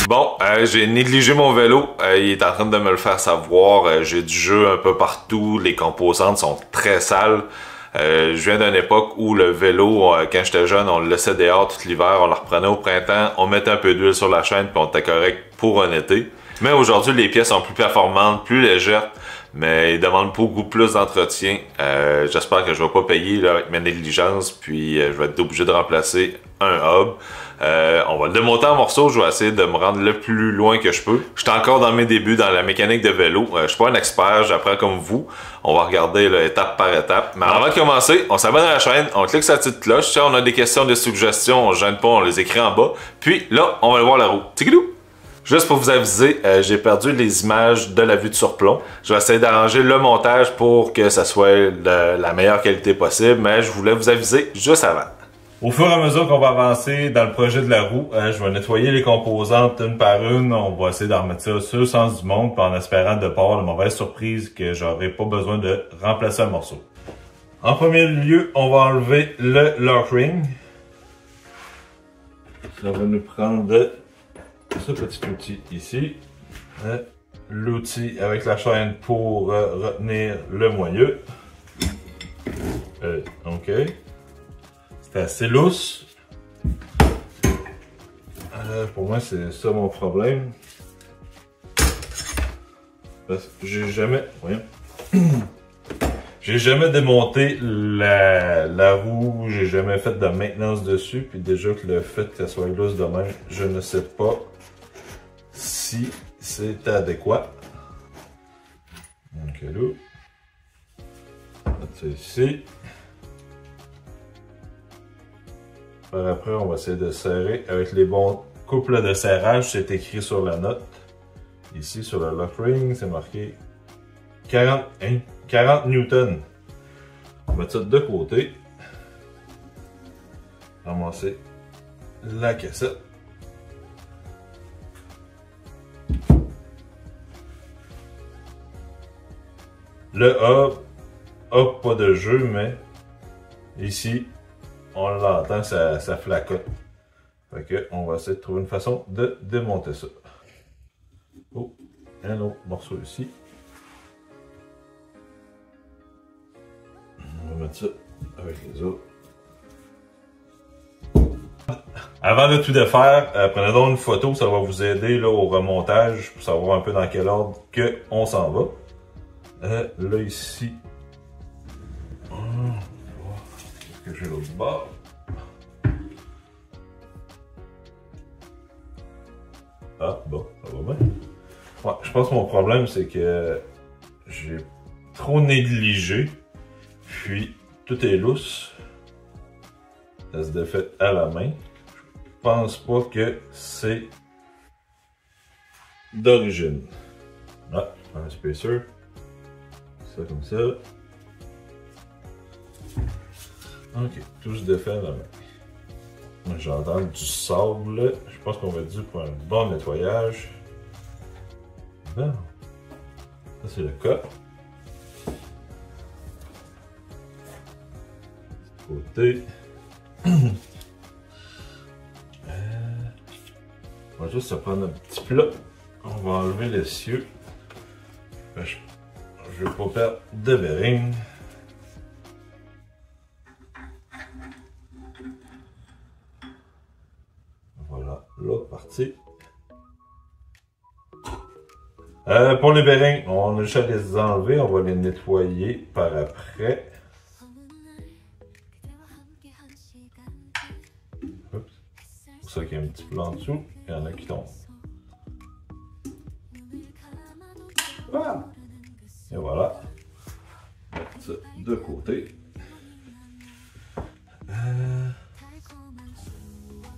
Bon, j'ai négligé mon vélo. Il est en train de me le faire savoir. J'ai du jeu un peu partout. Les composantes sont très sales. Je viens d'une époque où le vélo, quand j'étais jeune, on le laissait dehors tout l'hiver, on le reprenait au printemps, on mettait un peu d'huile sur la chaîne puis on était correct pour un été. Mais aujourd'hui, les pièces sont plus performantes, plus légères, mais ils demandent beaucoup plus d'entretien. J'espère que je vais pas payer là, avec ma négligence, puis je vais être obligé de remplacer un hub. On va le démonter en morceaux, je vais essayer de me rendre le plus loin que je peux. Je suis encore dans mes débuts dans la mécanique de vélo. Je suis pas un expert, j'apprends comme vous. On va regarder là, étape par étape. Mais avant de commencer, on s'abonne à la chaîne, on clique sur la petite cloche. Si on a des questions, des suggestions, on ne gêne pas, on les écrit en bas. Puis là, on va aller voir la roue. Tigidou! Juste pour vous aviser, j'ai perdu les images de la vue de surplomb. Je vais essayer d'arranger le montage pour que ça soit de la meilleure qualité possible, mais je voulais vous aviser juste avant. Au fur et à mesure qu'on va avancer dans le projet de la roue, je vais nettoyer les composantes une par une. On va essayer d'en remettre ça sur le sens du monde, puis en espérant de pas avoir de mauvaises surprises que j'aurai pas besoin de remplacer un morceau. En premier lieu, on va enlever le lock ring. Ça va nous prendre ce petit outil ici. L'outil avec la chaîne pour retenir le moyeu. OK. C'est assez lousse. Pour moi, c'est ça mon problème. Parce que j'ai jamais... Voyons. J'ai jamais démonté la roue, j'ai jamais fait de maintenance dessus, puis déjà que le fait qu'elle soit lousse de même, je ne sais pas si c'est adéquat. Donc là, on va mettre ça ici. Par après, on va essayer de serrer avec les bons couples de serrage, c'est écrit sur la note. Ici, sur le lock ring, c'est marqué 40 newtons. On va mettre ça de côté. Ramasser la cassette. Le A a pas de jeu, mais ici, on l'entend, ça flacote. Fait que on va essayer de trouver une façon de démonter ça. Oh, un autre morceau ici. On va mettre ça avec les autres. Avant de tout défaire, prenez donc une photo, ça va vous aider là, au remontage pour savoir un peu dans quel ordre on s'en va. Là ici, est-ce que j'ai l'autre bord? Ah bon, ça va bien. Ouais, je pense que mon problème c'est que j'ai trop négligé, puis tout est lousse. Ça se défait à la main. Je pense pas que c'est d'origine. Ah, un spacer. Ça comme ça. Ok, tout se défait à la main. J'entends du sable. Je pense qu'on va dû pour un bon nettoyage. Bon. Ça c'est le cas. Côté. On va juste se prendre un petit plat. On va enlever l'essieu. Je veux pas perdre de bearing. Voilà, l'autre partie. Pour les bearings, on a juste à les enlever. On va les nettoyer par après. Oups. C'est pour ça qu'il y a un petit plat en dessous. Il y en a qui tombent. Ah. Et voilà. Mettre ça de côté.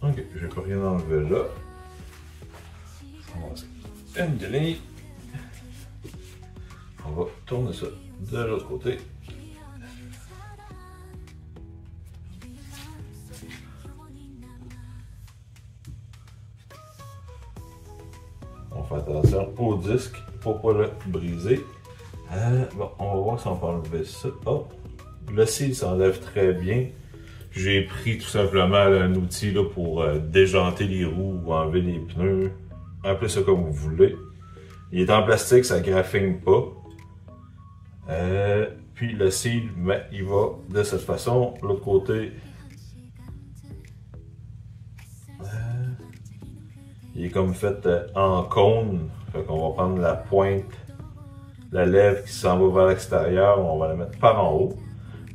Ok, j'ai pas rien enlevé là. On va une grille. On va tourner ça de l'autre côté. On fait attention au disque pour pas le briser. Bon, on va voir si on peut enlever ça. Oh, le cil s'enlève très bien. J'ai pris tout simplement un outil là, pour déjanter les roues ou enlever les pneus. appelez ça comme vous voulez. Il est en plastique, ça graphine pas. Puis le seal, ben, il va de cette façon. L'autre côté, il est comme fait en cône. Fait qu'on va prendre la pointe, la lèvre qui s'en va vers l'extérieur, on va la mettre par en haut.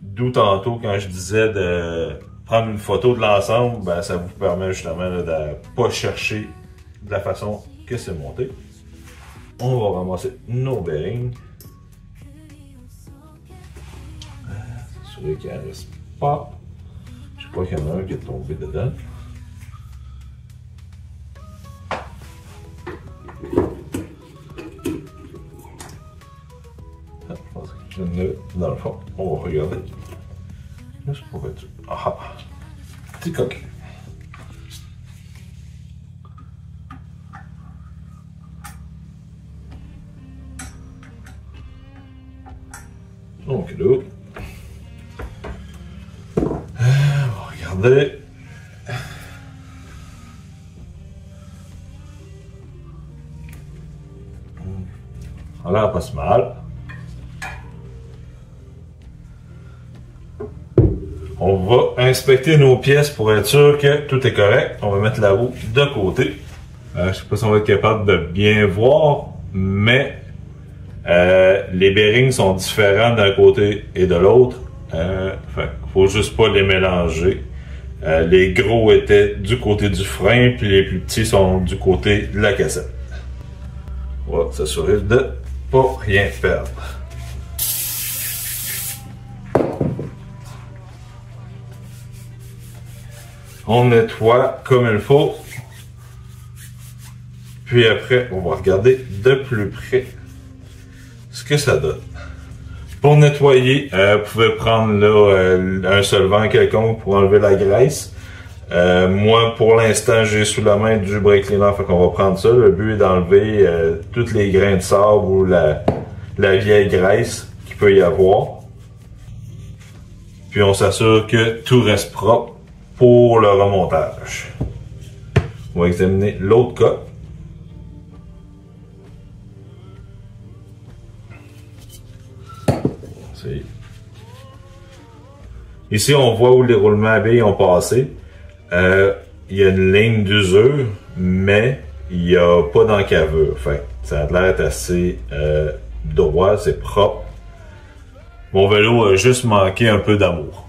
D'où tantôt, quand je disais de prendre une photo de l'ensemble, ben, ça vous permet justement là, de ne pas chercher de la façon que c'est monté. On va ramasser nos bearings. S'assurer qu'il ne reste pas. Je crois qu'il y en a un qui est tombé dedans. Je pense qu'il y en a dans le fond. On va regarder. Juste pour être sûr. Ah! Petit coquin. Donc là, on va regarder. Ça a l'air pas si mal. On va inspecter nos pièces pour être sûr que tout est correct. On va mettre la roue de côté. Je sais pas si on va être capable de bien voir, mais les bearings sont différents d'un côté et de l'autre. Faut juste pas les mélanger. Les gros étaient du côté du frein, puis les plus petits sont du côté de la cassette. On va s'assurer de pas rien perdre. On nettoie comme il faut. Puis après, on va regarder de plus près ce que ça donne. Pour nettoyer, vous pouvez prendre là, un solvant quelconque pour enlever la graisse. Moi, pour l'instant, j'ai sous la main du brake cleaner, fait qu'on va prendre ça. Le but est d'enlever tous les grains de sable ou la vieille graisse qu'il peut y avoir. Puis on s'assure que tout reste propre pour le remontage. On va examiner l'autre cas. Ici, on voit où les roulements à billes ont passé. Il y a une ligne d'usure, mais il n'y a pas d'encavure. Fait ça a l'air assez droit, c'est propre. Mon vélo a juste manqué un peu d'amour.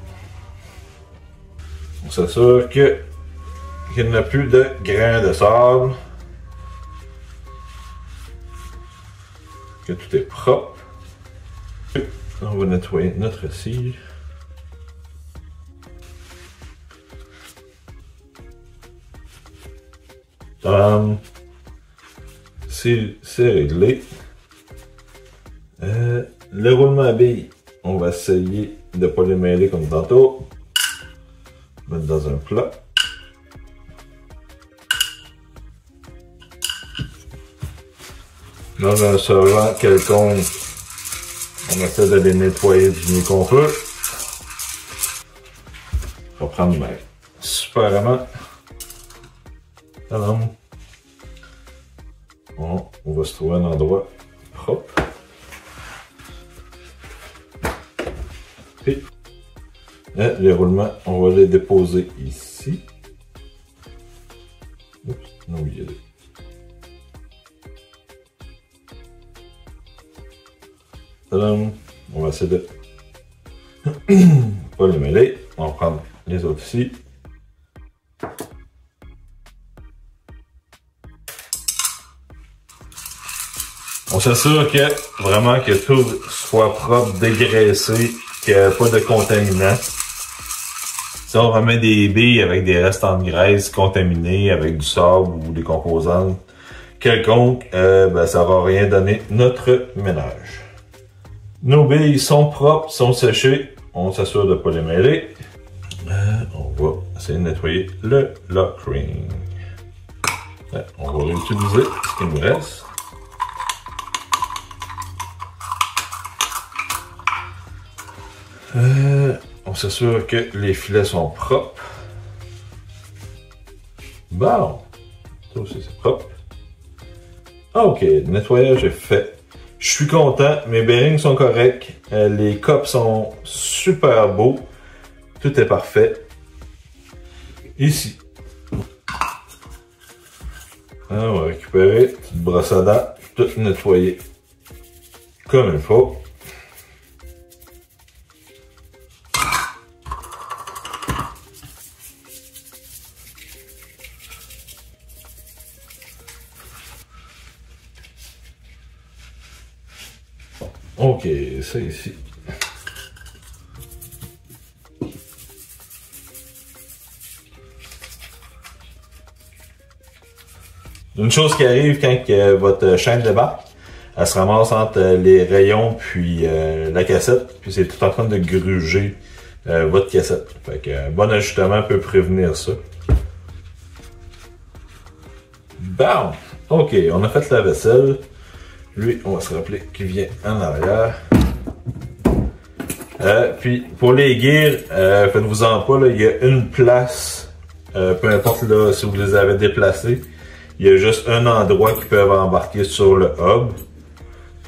On s'assure qu'il n'y a plus de grains de sable. Que tout est propre. On va nettoyer notre cire. C'est réglé. Le roulement à billes, on va essayer de ne pas les mêler comme tantôt. Mettre dans un plat. Dans un solvant quelconque, on essaie de les nettoyer du mieux qu'on peut. On va prendre ma super aimant. On va se trouver un endroit propre. Et les roulements, on va les déposer ici. Oups, non, il y a deux. On va essayer de pas les mêler. On va prendre les autres ici. On s'assure que vraiment que tout soit propre, dégraissé, qu'il n'y ait pas de contaminants. Si on remet des billes avec des restants de graisse contaminés, avec du sable ou des composantes quelconques, ben, ça va rien donner notre ménage. Nos billes sont propres, sont séchées. On s'assure de ne pas les mêler. On va essayer de nettoyer le lock ring. On va réutiliser ce qu'il nous reste. On s'assure que les filets sont propres. Bon, ça aussi c'est propre. Ok, le nettoyage est fait. Je suis content, mes bearings sont corrects, les copes sont super beaux, tout est parfait. Ici, on va récupérer, petite brosse à dents, tout nettoyer comme il faut. Ok, ça ici. Une chose qui arrive quand votre chaîne débarque, elle se ramasse entre les rayons puis la cassette, puis c'est tout en train de gruger votre cassette. Fait que un bon ajustement peut prévenir ça. Bam! Ok, on a fait la vaisselle. Lui, on va se rappeler qu'il vient en arrière. Puis pour les gears, faites-vous-en pas, là, il y a une place, peu importe là, si vous les avez déplacés, il y a juste un endroit qui peuvent embarquer sur le hub.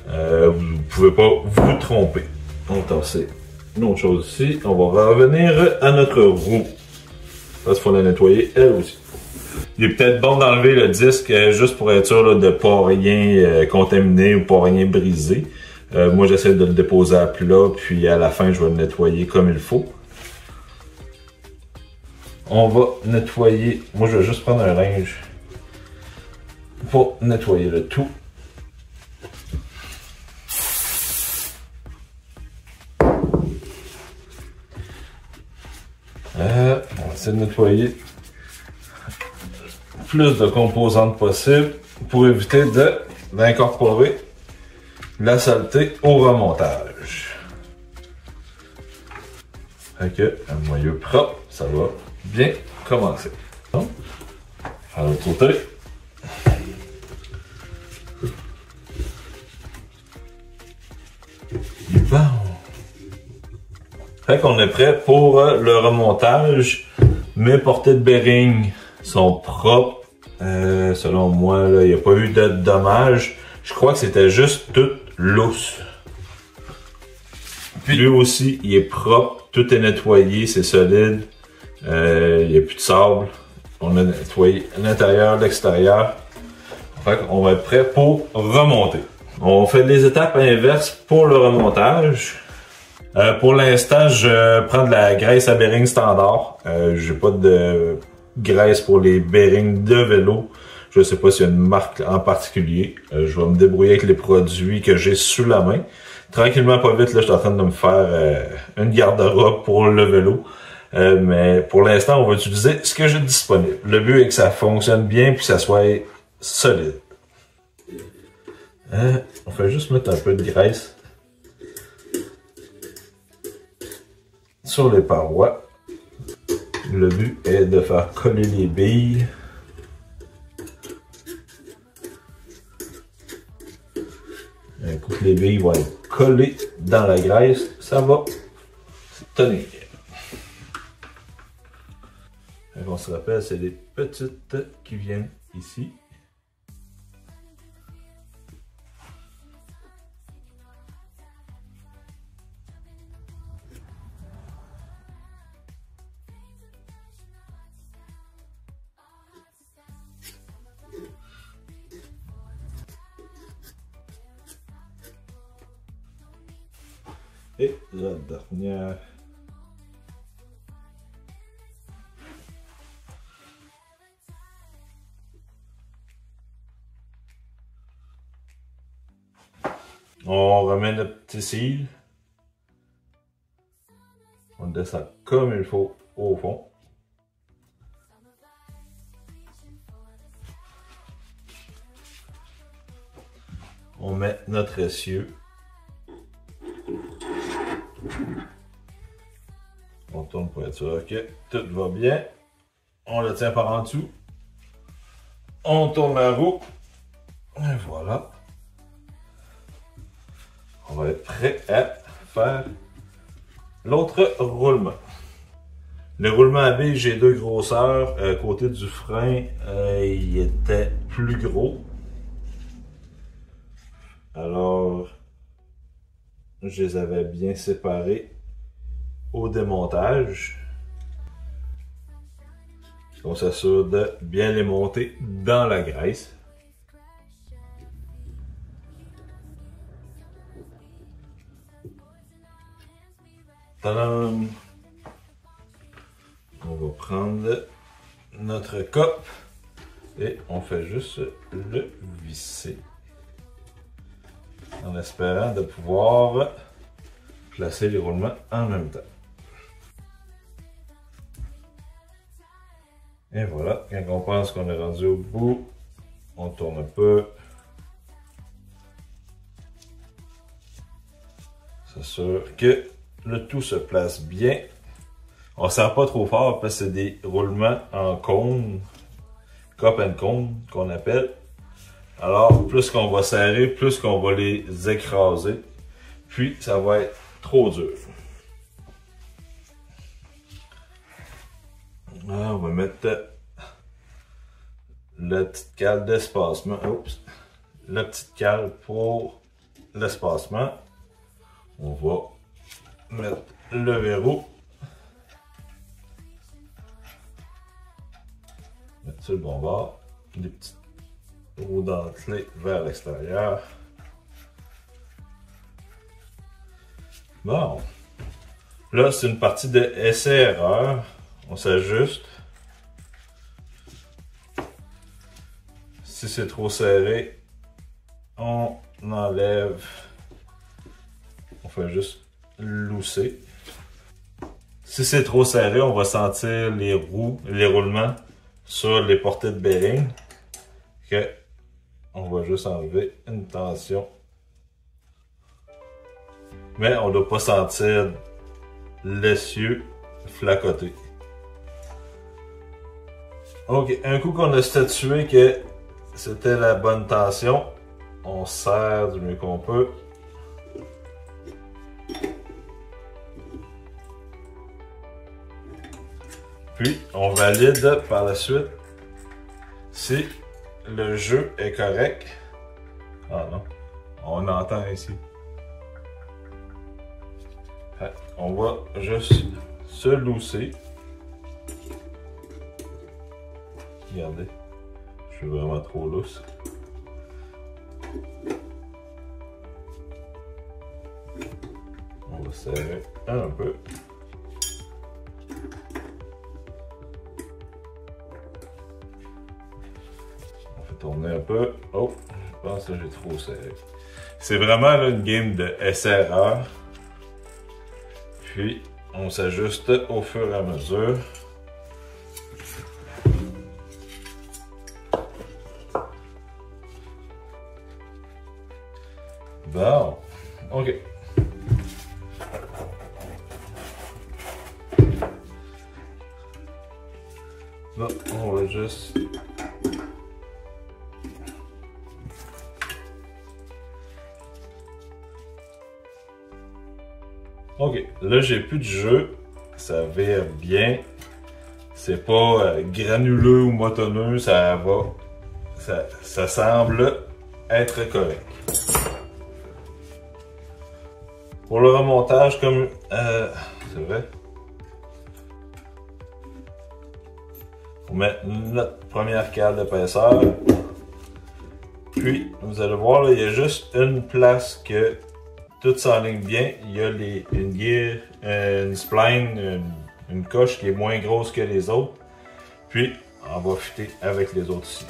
Vous ne pouvez pas vous tromper. On tasse une autre chose ici. On va revenir à notre roue. Parce qu'il faut la nettoyer elle aussi. Il est peut-être bon d'enlever le disque juste pour être sûr là, de ne pas rien contaminer ou pas rien briser. Moi, j'essaie de le déposer à plat, puis à la fin, je vais le nettoyer comme il faut. On va nettoyer. Moi, je vais juste prendre un linge pour nettoyer le tout. On va essayer de nettoyer plus de composantes possible pour éviter d'incorporer la saleté au remontage. Fait que un moyeu propre, ça va bien commencer. Donc, à l'autre côté. Bon. Fait qu'on est prêt pour le remontage. Mes portées de bearing sont propres. Selon moi, il n'y a pas eu de dommages. Je crois que c'était juste tout lousse. Puis lui aussi, il est propre. Tout est nettoyé, c'est solide. Il n'y a plus de sable. On a nettoyé l'intérieur, l'extérieur. Fait qu'on va être prêt pour remonter. On fait les étapes inverses pour le remontage. Pour l'instant, je prends de la graisse à bearing standard. J'ai pas de graisse pour les bearings de vélo. Je sais pas s'il y a une marque en particulier. Je vais me débrouiller avec les produits que j'ai sous la main. Tranquillement, pas vite, là, je suis en train de me faire une garde-robe pour le vélo. Mais pour l'instant, on va utiliser ce que j'ai disponible. Le but est que ça fonctionne bien puis que ça soit solide. On fait juste mettre un peu de graisse sur les parois. Le but est de faire coller les billes. Un coup que les billes vont être collées dans la graisse, ça va tenir. On se rappelle, c'est les petites qui viennent ici. Et la dernière. On remet notre petit cil. On descend comme il faut au fond. On met notre essieu. On tourne pour être sûr que tout va bien. On le tient par en dessous. On tourne la roue. Et voilà. On va être prêt à faire l'autre roulement. Le roulement à billes, j'ai deux grosseurs. Côté du frein, il était plus gros. Alors, je les avais bien séparés au démontage. On s'assure de bien les monter dans la graisse. Tadam! On va prendre notre cope et on fait juste le visser en espérant de pouvoir placer les roulements en même temps. Et voilà, quand on pense qu'on est rendu au bout, on tourne un peu. S'assure que le tout se place bien. On ne serre pas trop fort parce que c'est des roulements en cône, cup and cone qu'on appelle. Alors, plus qu'on va serrer, plus qu'on va les écraser. Puis, ça va être trop dur. Là, on va mettre la petite cale d'espacement. Oups! La petite cale pour l'espacement. On va mettre le verrou. Mettre sur le bon bord. Des petites roues dentelées vers l'extérieur. Bon. Là, c'est une partie de essai-erreur. On s'ajuste. Si c'est trop serré, on enlève. On fait juste lousser. Si c'est trop serré, on va sentir les roulements sur les portées de bearing. Okay. On va juste enlever une tension. Mais on ne doit pas sentir l'essieu flacoter. Ok, un coup qu'on a statué que c'était la bonne tension, on serre du mieux qu'on peut. Puis, on valide par la suite si le jeu est correct. Ah non, on entend ici. On va juste se lousser. Regardez, je suis vraiment trop lousse. On va serrer un peu. On fait tourner un peu. Oh, je pense que j'ai trop serré. C'est vraiment là, une game de essai-erreur. Puis, on s'ajuste au fur et à mesure. Bon, ok. Là, on va juste... Ok, là j'ai plus de jeu, ça vire bien, c'est pas granuleux ou motonneux, ça va, ça semble être correct. Pour le remontage, comme, c'est vrai, on met notre première cale d'épaisseur, puis vous allez voir là, il y a juste une place que tout s'enligne bien. Il y a une gear, une spline, une coche qui est moins grosse que les autres. Puis, on va fitter avec les autres ici.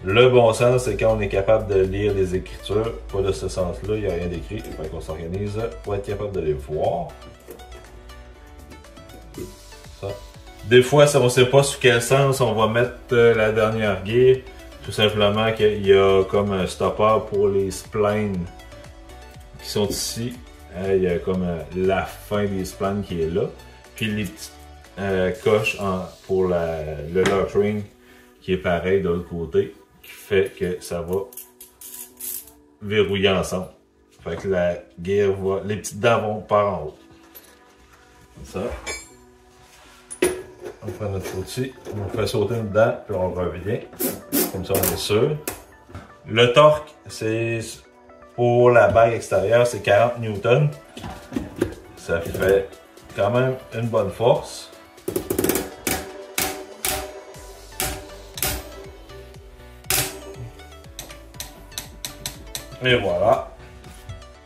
Le bon sens, c'est quand on est capable de lire les écritures. Pas de ce sens-là, il n'y a rien d'écrit. Il faut qu'on s'organise pour être capable de les voir. Ça. Des fois, on ne sait pas sous quel sens on va mettre la dernière gear. Tout simplement qu'il y a comme un stopper pour les splines qui sont ici. Il y a comme la fin des splines qui est là. Puis les petites coches pour le lock ring qui est pareil de l'autre côté, qui fait que ça va verrouiller ensemble. Fait que la gear va, les petites dents vont par en haut. Comme ça. On prend notre outil, on fait sauter une dent, puis on revient. Comme ça, on est sûr. Le torque, c'est pour la bague extérieure, c'est 40 Newton. Ça fait quand même une bonne force. Et voilà.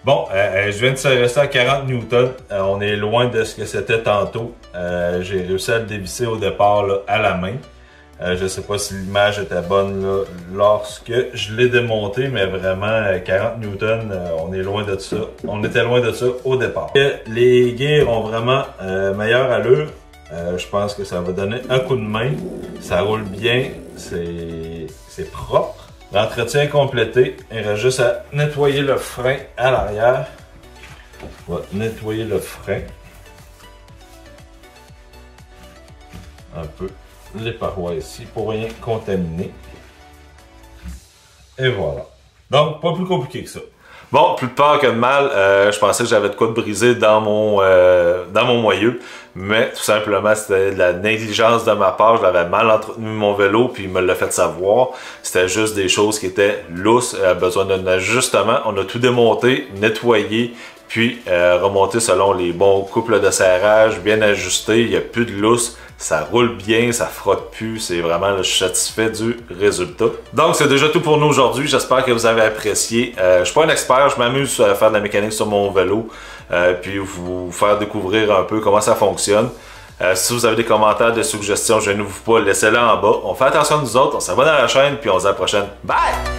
Bon, je viens de rester à 40 Newton. On est loin de ce que c'était tantôt. J'ai réussi à le dévisser au départ là, à la main. Je ne sais pas si l'image était bonne là, lorsque je l'ai démonté, mais vraiment 40 Newton, on est loin de ça. On était loin de ça au départ. Les gears ont vraiment meilleure allure. Je pense que ça va donner un coup de main. Ça roule bien, c'est propre. L'entretien est complété. Il reste juste à nettoyer le frein à l'arrière. On va nettoyer le frein. Un peu les parois ici pour rien contaminer. Et voilà. Donc, pas plus compliqué que ça. Bon, plus de peur que de mal, je pensais que j'avais de quoi de briser dans mon moyeu, mais tout simplement c'était de la négligence de ma part. Je l'avais mal entretenu mon vélo, puis il me l'a fait savoir. C'était juste des choses qui étaient lousses, besoin d'un ajustement. On a tout démonté, nettoyé, puis remonté selon les bons couples de serrage, bien ajusté. Il n'y a plus de lousse. Ça roule bien, ça frotte plus, c'est vraiment, je suis satisfait du résultat. Donc c'est déjà tout pour nous aujourd'hui, j'espère que vous avez apprécié. Je suis pas un expert, je m'amuse à faire de la mécanique sur mon vélo, puis vous faire découvrir un peu comment ça fonctionne. Si vous avez des commentaires, des suggestions, je ne vous pas, laissez-les en bas. On fait attention à nous autres, on s'abonne à la chaîne, puis on se dit à la prochaine. Bye!